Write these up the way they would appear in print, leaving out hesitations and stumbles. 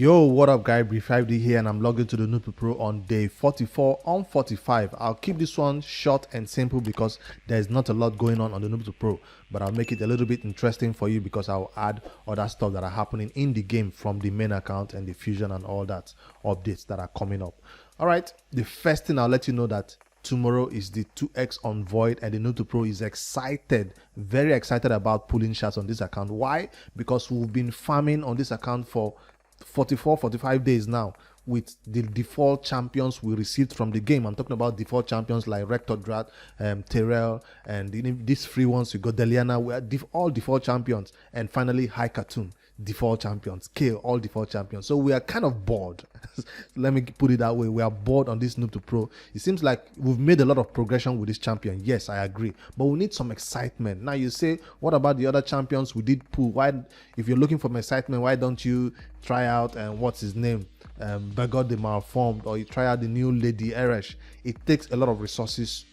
Yo, what up guys, B5D here, and I'm logged into the Noob Pro on day 44 on 45. I'll keep this one short and simple because there's not a lot going on the Noob Pro, but I'll make it a little bit interesting for you because I'll add other stuff that are happening in the game from the main account and the fusion and all that updates that are coming up. All right, the first thing I'll let you know that tomorrow is the 2x on Void, and the Noob Pro is excited, very excited about pulling shots on this account. Why? Because we've been farming on this account for 45 days now with the default champions we received from the game. I'm talking about default champions like Rector Drat, Terrell, and these free ones. We got Deliana, we are all default champions, and finally High Cartoon, default champions, Kale, all default champions. So we are kind of bored. Let me put it that way. We are bored on this Noob Pro. It seems like we've made a lot of progression with this champion. Yes, I agree, but we need some excitement. Now you say, what about the other champions we did pull? Why, if you're looking for excitement, why don't you try out and what's his name, Begod the Malformed, or you try out the new Lady Eresh? It takes a lot of resources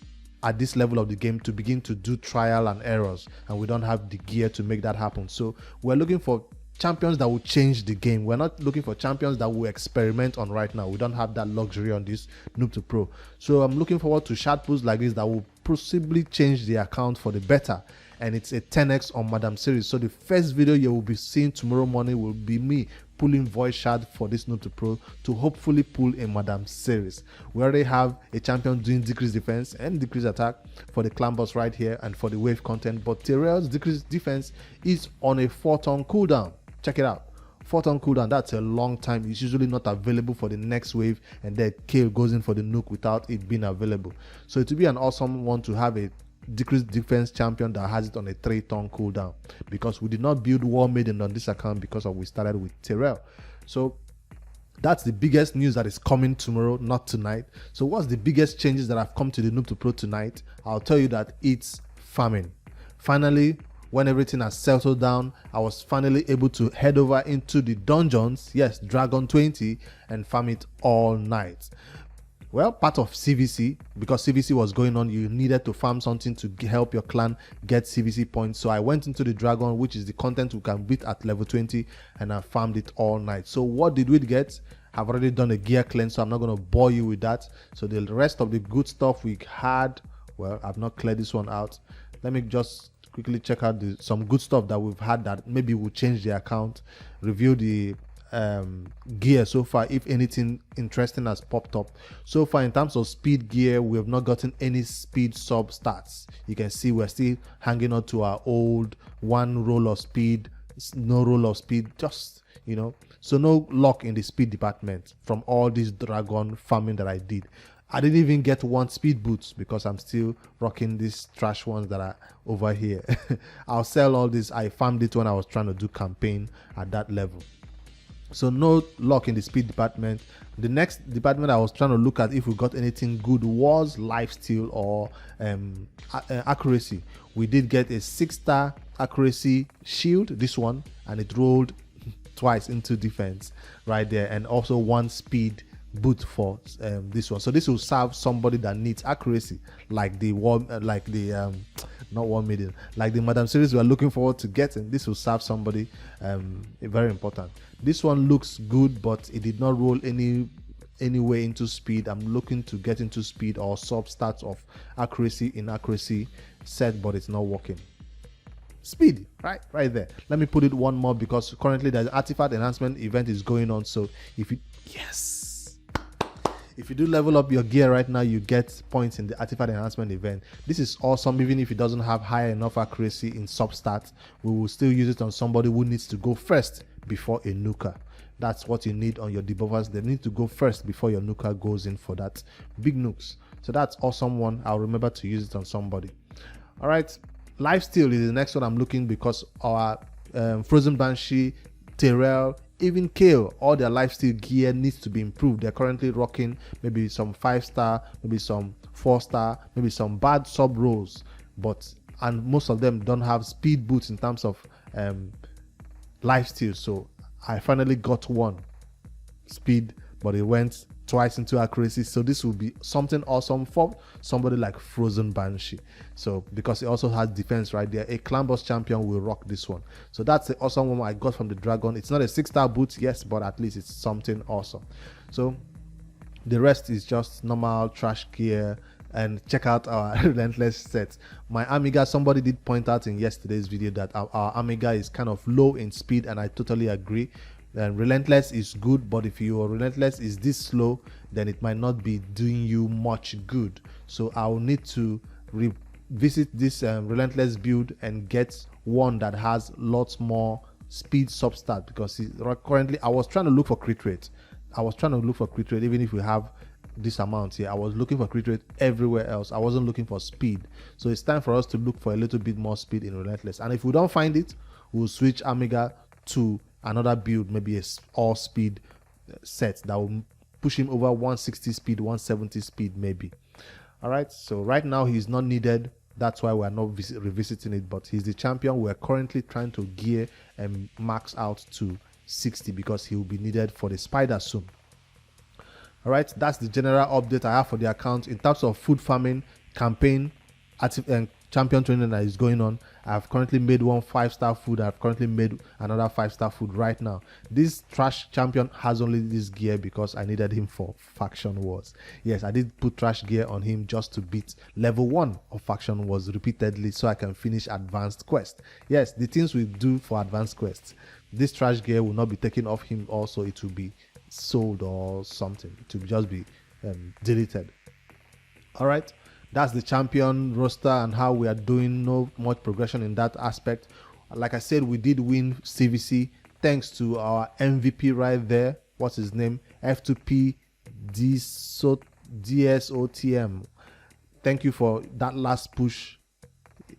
at this level of the game to begin to do trial and errors, and we don't have the gear to make that happen. So we're looking for champions that will change the game. We're not looking for champions that will experiment on right now. We don't have that luxury on this Noob Pro. So I'm looking forward to shot pulls like this that will possibly change the account for the better. And it's a 10x on Madame Serris. So the first video you will be seeing tomorrow morning will be me pulling voice shard for this Noob Pro to hopefully pull a Madame Serris. We already have a champion doing decreased defense and decreased attack for the clan boss right here and for the wave content, but Terrell's decreased defense is on a 4-turn cooldown. Check it out. 4-turn cooldown, that's a long time. It's usually not available for the next wave, and then Kale goes in for the nuke without it being available. So it would be an awesome one to have a decreased defense champion that has it on a 3-turn cooldown, because we did not build War Maiden on this account because we started with Terrell. So that's the biggest news that is coming tomorrow, not tonight. So what's the biggest changes that have come to the Noob Pro tonight? I'll tell you that it's farming. Finally, when everything has settled down, I was finally able to head over into the dungeons, yes, Dragon 20, and farm it all night. Well, part of CVC, because CVC was going on, you needed to farm something to help your clan get CVC points. So I went into the Dragon, which is the content we can beat at level 20, and I farmed it all night. So what did we get? I've already done a gear cleanse, so I'm not going to bore you with that. So the rest of the good stuff we had, well, I've not cleared this one out. Let me just quickly check out some good stuff that we've had that maybe will change the account, review the gear so far, if anything interesting has popped up. So far in terms of speed gear, we have not gotten any speed sub stats. You can see we're still hanging on to our old 1 roll of speed, no roll of speed, just, you know, so no luck in the speed department from all this dragon farming that I did. I didn't even get 1 speed boots because I'm still rocking these trash ones that are over here. I'll sell all this. I farmed it when I was trying to do campaign at that level. So no luck in the speed department. The next department I was trying to look at if we got anything good was lifesteal or accuracy. We did get a 6-star accuracy shield, this one, and it rolled twice into defense right there, and also 1 speed boot for this one. So this will serve somebody that needs accuracy, like the not War Maiden, like the Madame Serris we are looking forward to getting. This will serve somebody very important. This one looks good, but it did not roll any way into speed. I'm looking to get into speed or sub stats of accuracy in accuracy set, but it's not working. Speed, right there. Let me put it one more, because currently the artifact enhancement event is going on. So if you do level up your gear right now, you get points in the artifact enhancement event. This is awesome. Even if it doesn't have high enough accuracy in sub stats, we will still use it on somebody who needs to go first before a nuker. That's what you need on your debuffers. They need to go first before your nuker goes in for that big nukes. So that's awesome one. I'll remember to use it on somebody. All right, lifesteal is the next one I'm looking, because our Frozen Banshee, Terrell, even Kale, all their lifesteal gear needs to be improved. They're currently rocking maybe some 5-star, maybe some 4-star, maybe some bad sub rolls, and most of them don't have speed boots in terms of lifesteal. So I finally got 1 speed, but it went twice into accuracy. So this will be something awesome for somebody like Frozen Banshee. So because it also has defense right there, a clan boss champion will rock this one. So that's the awesome one I got from the Dragon. It's not a 6-star boot, yes, but at least it's something awesome. So the rest is just normal trash gear. And check out our Relentless sets. My Amiga, somebody did point out in yesterday's video that our Amiga is kind of low in speed, and I totally agree. And Relentless is good, but if your Relentless is this slow, then it might not be doing you much good. So I'll need to revisit this Relentless build and get one that has lots more speed substat, because currently I was trying to look for crit rate. Even if we have this amount here, I was looking for crit rate everywhere else. I wasn't looking for speed. So it's time for us to look for a little bit more speed in Relentless. And if we don't find it, we'll switch Amiga to another build, maybe a all speed set that will push him over 160 speed, 170 speed maybe. All right, so right now he's not needed. That's why we're not revisiting it, but he's the champion we're currently trying to gear and max out to 60, because he will be needed for the spider soon. All right, that's the general update I have for the account. In terms of food farming campaign, and champion training that is going on, I've currently made one 5-star food. I've currently made another 5-star food right now. This trash champion has only this gear because I needed him for faction wars. Yes, I did put trash gear on him just to beat level 1 of faction wars repeatedly, so I can finish advanced quest. Yes, the things we do for advanced quests, this trash gear will not be taken off him. Also, it will be sold or something to just be deleted. All right, that's the champion roster and how we are doing. No much progression in that aspect. Like I said, we did win CVC thanks to our MVP right there. What's his name? F2P DSOTM. Thank you for that last push.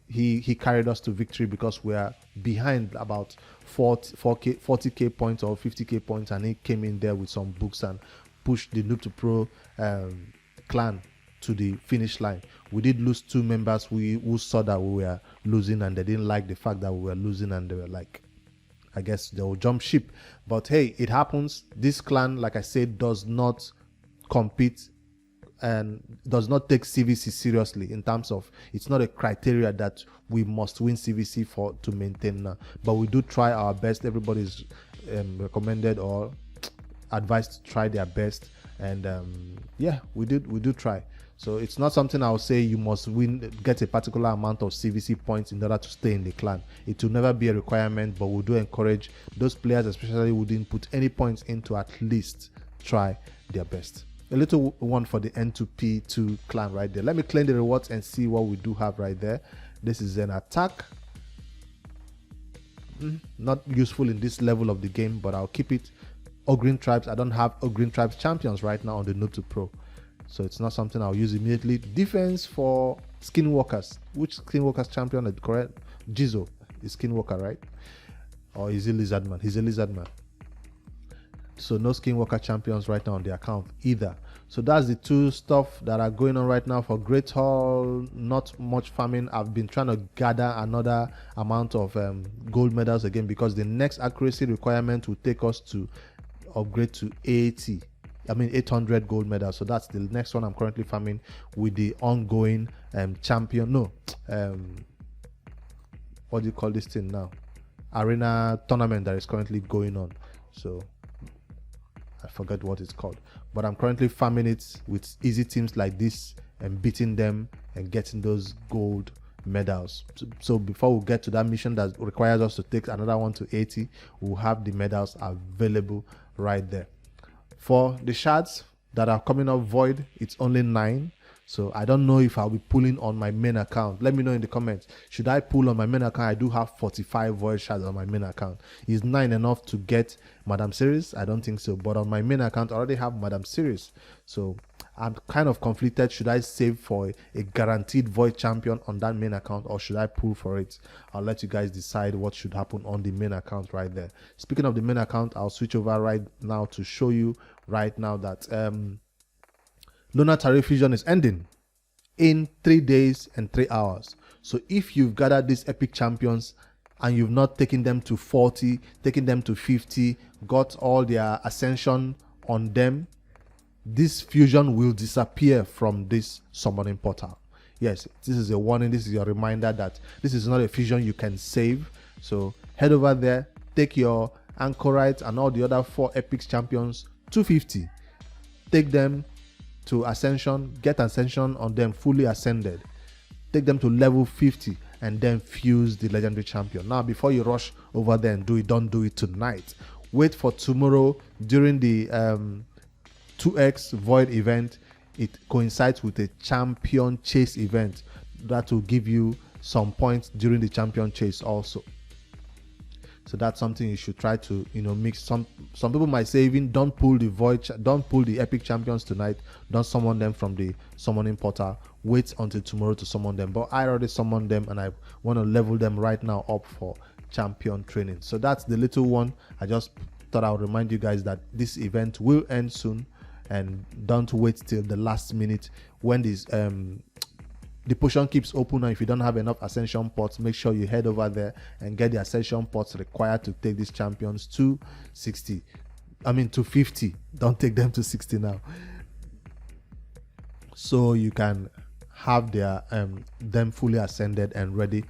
He carried us to victory, because we are behind about 40k points or 50k points, and he came in there with some books and pushed the Noob to Pro clan to the finish line. We did lose 2 members who saw that we were losing, and they didn't like the fact that we were losing, and they were like, I guess they will jump ship. But hey, it happens. This clan, like I said, does not compete and does not take CVC seriously, in terms of it's not a criteria that we must win CVC for to maintain now. But we do try our best. Everybody's recommended or advised to try their best, and yeah, we do try. So it's not something I'll say you must get a particular amount of CVC points in order to stay in the clan. It will never be a requirement, but we do encourage those players, especially who didn't put any points in, to at least try their best. A little one for the N2P2 clan right there. Let me claim the rewards and see what we do have right there. This is an attack. Not useful in this level of the game, but I'll keep it. Ogreen Tribes. I don't have Ogreen Tribes champions right now on the Noob to Pro, so it's not something I'll use immediately. Defense for Skinwalkers. Which Skinwalkers champion is correct? Jizo is Skinwalker, right? Or is he Lizardman? He's a Lizardman. So no Skinwalker champions right now on the account either. So that's the 2 stuff that are going on right now for Great Hall. Not much farming. I've been trying to gather another amount of gold medals again, because the next accuracy requirement will take us to upgrade to 800 gold medals. So that's the next one I'm currently farming with the ongoing champion. No, what do you call this thing now? Arena tournament that is currently going on. So I forget what it's called, but I'm currently farming it with easy teams like this and beating them and getting those gold medals. So before we get to that mission that requires us to take another one to 80, we'll have the medals available right there. For the shards that are coming up void, it's only 9. So I don't know if I'll be pulling on my main account. Let me know in the comments. Should I pull on my main account? I do have 45 void shards on my main account. Is 9 enough to get Madame Serris? I don't think so. But on my main account, I already have Madame Serris. So I'm kind of conflicted. Should I save for a guaranteed void champion on that main account, or should I pull for it? I'll let you guys decide what should happen on the main account right there. Speaking of the main account, I'll switch over right now to show you right now that Lunar Tariff Fusion is ending in 3 days and 3 hours. So if you've gathered these epic champions and you've not taken them to 40, taken them to 50, got all their ascension on them, this fusion will disappear from this summoning portal. Yes, this is a warning. This is your reminder that this is not a fusion you can save. So head over there, take your Anchorite and all the other 4 epics champions 250, take them to Ascension, get Ascension on them fully ascended, take them to level 50, and then fuse the legendary champion. Now, before you rush over there and do it, don't do it tonight. Wait for tomorrow during the 2x void event. It coincides with a champion chase event that will give you some points during the champion chase also. So that's something you should try to mix. Some people might say even don't pull the epic champions tonight, don't summon them from the summoning portal, wait until tomorrow to summon them. But I already summoned them and I want to level them right now up for champion training. So that's the little one. I just thought I would remind you guys that this event will end soon, and don't wait till the last minute when this the potion keeps open. And if you don't have enough ascension pots, make sure you head over there and get the ascension pots required to take these champions to 60. I mean to 50. Don't take them to 60 now. So you can have their them fully ascended and ready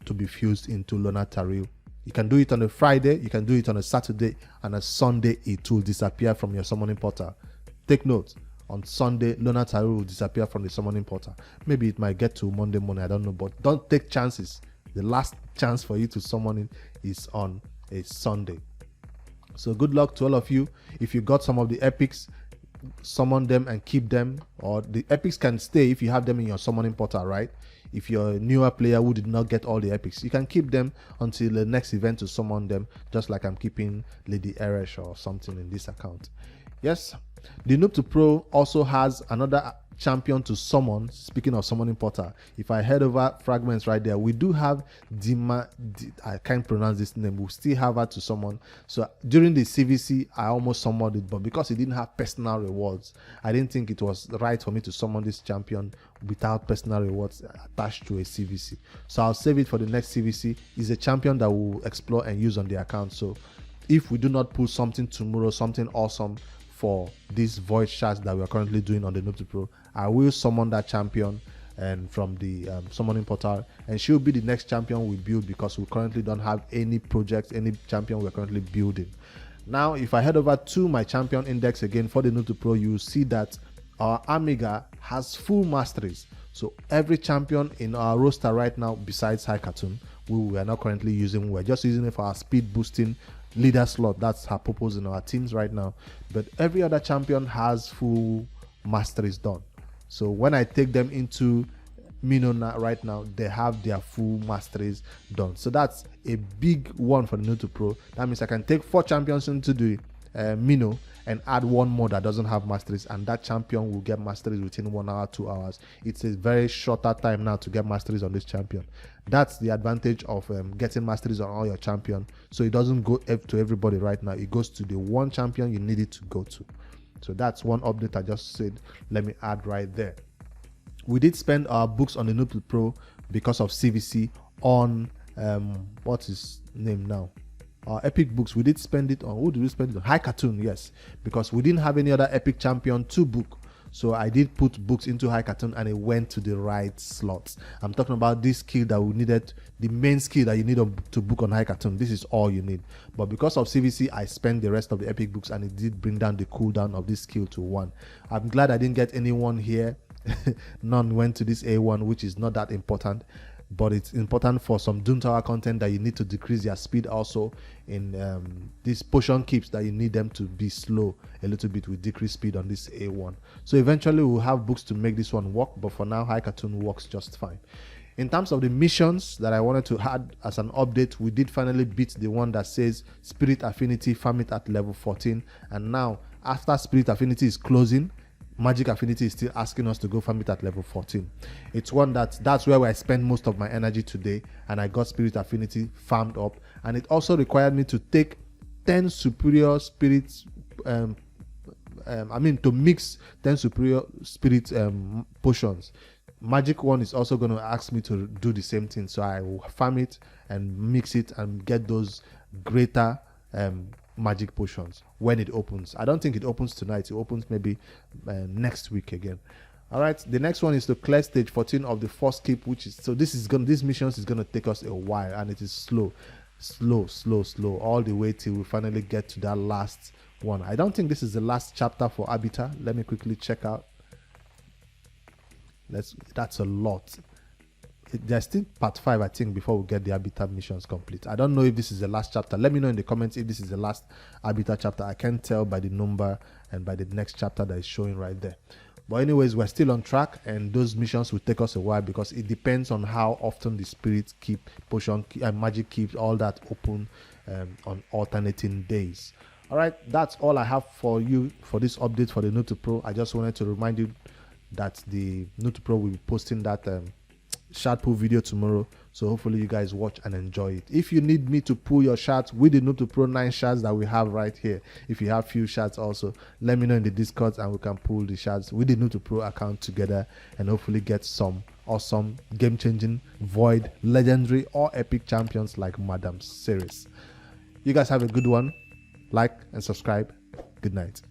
to be fused into Lona Taril. You can do it on a Friday, you can do it on a Saturday, and a Sunday it will disappear from your summoning portal. Take note. On Sunday, Lona Taril will disappear from the summoning portal. Maybe it might get to Monday morning, I don't know, but don't take chances. The last chance for you to summon it is on a Sunday. So good luck to all of you. If you got some of the epics, summon them and keep them, or the epics can stay if you have them in your summoning portal, right? If you're a newer player who did not get all the epics, you can keep them until the next event to summon them, just like I'm keeping Lady Eresh or something in this account. Yes, the Noob to Pro also has another champion to summon. Speaking of summoning portal, if I head over fragments right there, we do have I can't pronounce this name. We still have her to summon. So during the CVC, I almost summoned it, but because it didn't have personal rewards, I didn't think it was right for me to summon this champion without personal rewards attached to a CVC. So I'll save it for the next CVC. It's a champion that we'll explore and use on the account. So if we do not pull something tomorrow, something awesome for these void shards that we are currently doing on the Noob to Pro, I will summon that champion and from the summoning portal, and she'll be the next champion we build, because we currently don't have any projects, any champion we're currently building. Now, if I head over to my champion index again for the Noob to Pro, you will see that our Amiga has full masteries. So every champion in our roster right now, besides High Cartoon, we are not currently using, we're just using it for our speed boosting leader slot. That's her purpose in our teams right now. But every other champion has full masteries done. So when I take them into Mino right now, they have their full masteries done. So that's a big one for the Noob to Pro. That means I can take 4 champions into the Mino and add one more that doesn't have masteries, and that champion will get masteries within 1 hour, 2 hours. It's a very shorter time now to get masteries on this champion. That's the advantage of getting masteries on all your champion. So it doesn't go to everybody right now. It goes to the one champion you need it to go to. So that's one update I just said let me add right there. We did spend our books on the Noob to Pro because of CVC on what's his name now? Our epic books. We did spend it on, who did we spend it on? High Cartoon, yes, because we didn't have any other epic champion to book. So I did put books into High Cartoon and it went to the right slots. I'm talking about this skill that we needed, the main skill that you need to book on High Cartoon. This is all you need. But because of CVC, I spent the rest of the epic books and it did bring down the cooldown of this skill to 1. I'm glad I didn't get anyone here. None went to this A1, which is not that important. But it's important for some Doom Tower content that you need to decrease their speed also in these potion keeps that you need them to be slow a little bit with decreased speed on this A1. So eventually we'll have books to make this one work, but for now High Cartoon works just fine. In terms of the missions that I wanted to add as an update, we did finally beat the one that says Spirit Affinity, farm it at level 14, and now after Spirit Affinity is closing, Magic Affinity is still asking us to go farm it at level 14. It's one that's where I spend most of my energy today, and I got Spirit Affinity farmed up, and it also required me to take 10 superior spirits to mix 10 superior spirit potions. Magic one is also going to ask me to do the same thing, so I will farm it and mix it and get those greater magic potions when it opens. I don't think it opens tonight. It opens maybe next week again. All right, the next one is to clear stage 14 of the first keep, which is, so this missions is gonna take us a while, and it is slow all the way till we finally get to that last one. I don't think this is the last chapter for Arbiter. Let me quickly check out. That's a lot. There's still part 5, I think, before we get the Arbiter missions complete. I don't know if this is the last chapter. Let me know in the comments if this is the last Arbiter chapter. I can't tell by the number and by the next chapter that is showing right there. But anyways, we're still on track, and those missions will take us a while because it depends on how often the spirits keep, potion and magic keeps, all that open on alternating days. All right, that's all I have for you for this update for the Noob to Pro. I just wanted to remind you that the Noob to Pro will be posting that shard pull video tomorrow, so hopefully you guys watch and enjoy it. If you need me to pull your shards with the Noob to Pro 9 shards that we have right here, if you have few shards also, let me know in the Discord and we can pull the shards with the Noob to Pro account together and hopefully get some awesome game-changing void, legendary or epic champions like Madame Serris. You guys have a good one. Like and subscribe. Good night.